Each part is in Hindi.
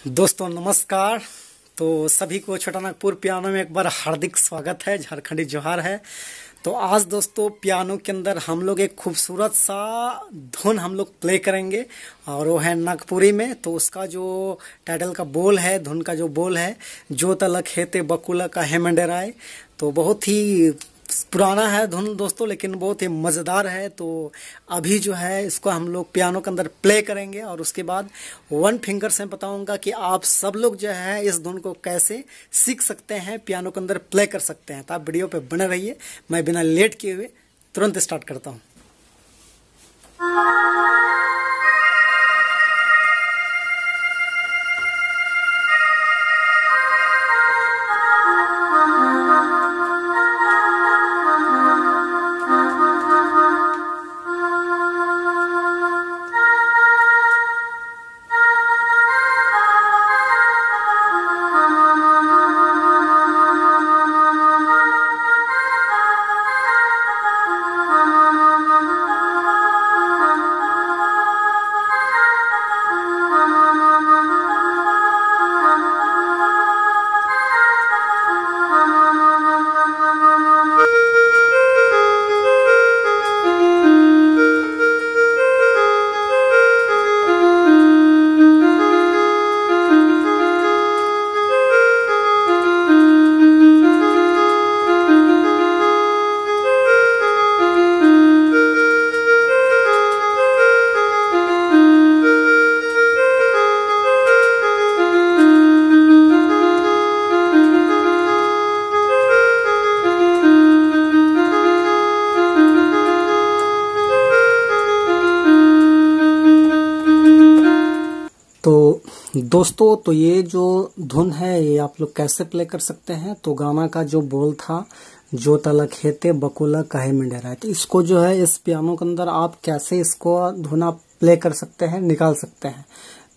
दोस्तों नमस्कार। तो सभी को छोटा नागपुर पियानो में एक बार हार्दिक स्वागत है, झारखंडी जोहार है। तो आज दोस्तों पियानो के अंदर हम लोग एक खूबसूरत सा धुन हम लोग प्ले करेंगे और वो है नागपुरी में। तो उसका जो टाइटल का बोल है, धुन का जो बोल है, जो तलक हेते बकुला का हेमंडेराय। तो बहुत ही पुराना है धुन दोस्तों, लेकिन बहुत ही मज़ेदार है। तो अभी जो है इसको हम लोग पियानो के अंदर प्ले करेंगे और उसके बाद वन फिंगर से बताऊंगा कि आप सब लोग जो है इस धुन को कैसे सीख सकते हैं, पियानो के अंदर प्ले कर सकते हैं। तो आप वीडियो पे बने रहिए। मैं बिना लेट किए हुए तुरंत स्टार्ट करता हूँ। तो दोस्तों, तो ये जो धुन है ये आप लोग कैसे प्ले कर सकते हैं। तो गाना का जो बोल था, जो तलक हेते बकुला काहे मंडेराय, तो इसको जो है इस पियानो के अंदर आप कैसे इसको धुन आप प्ले कर सकते हैं, निकाल सकते हैं।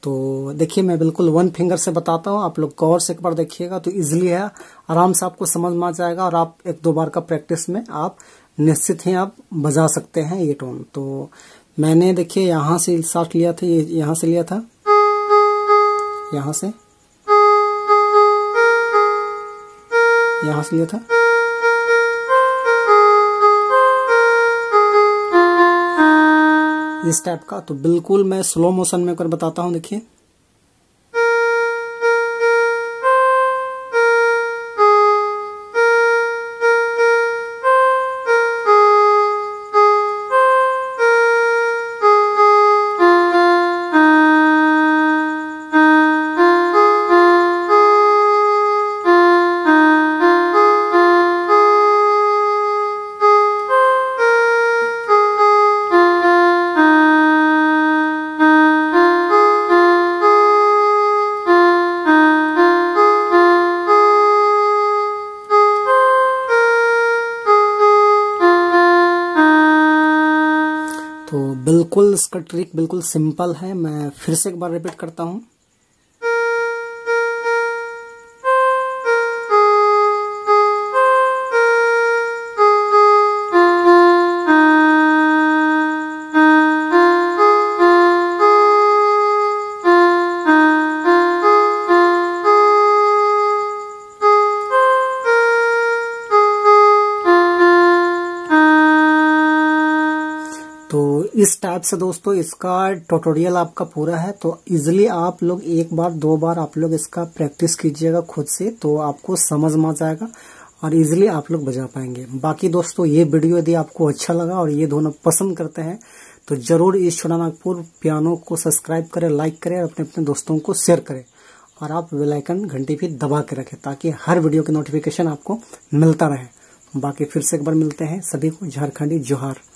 तो देखिए मैं बिल्कुल वन फिंगर से बताता हूँ, आप लोग गौर से एक बार देखिएगा तो इजीली है, आराम से आपको समझ में आ जाएगा और आप एक दो बार का प्रैक्टिस में आप निश्चित ही आप बजा सकते हैं ये टोन। तो मैंने देखिए यहाँ से स्टार्ट लिया था, ये यहाँ से लिया था, यहाँ से लिया था, इस टाइप का। तो बिल्कुल मैं स्लो मोशन में कर बताता हूँ। देखिए तो बिल्कुल इसका ट्रिक बिल्कुल सिंपल है। मैं फिर से एक बार रिपीट करता हूँ। तो इस टाइप से दोस्तों इसका ट्यूटोरियल आपका पूरा है। तो इजीली आप लोग एक बार दो बार आप लोग इसका प्रैक्टिस कीजिएगा खुद से, तो आपको समझ में आ जाएगा और इजीली आप लोग बजा पाएंगे। बाकी दोस्तों ये वीडियो यदि आपको अच्छा लगा और ये दोनों पसंद करते हैं तो जरूर इस छोटा नागपुर पियानो को सब्सक्राइब करें, लाइक करें और अपने अपने दोस्तों को शेयर करें और आप बेल आइकन घंटी भी दबा के रखें ताकि हर वीडियो की नोटिफिकेशन आपको मिलता रहे। बाकी फिर से एक बार मिलते हैं। सभी को झारखंडी जोहार।